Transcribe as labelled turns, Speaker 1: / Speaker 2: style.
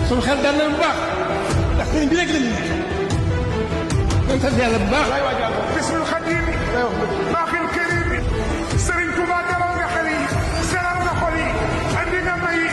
Speaker 1: suñu xel dal na bu baax ndax sëriñ bi rek lañu nekk. nañ sant yàlla bu baax.
Speaker 2: bismil xadim baaxil karim sëriñ Tuubaa dalal nga xel yi seral nga xol yi andi nga may yi.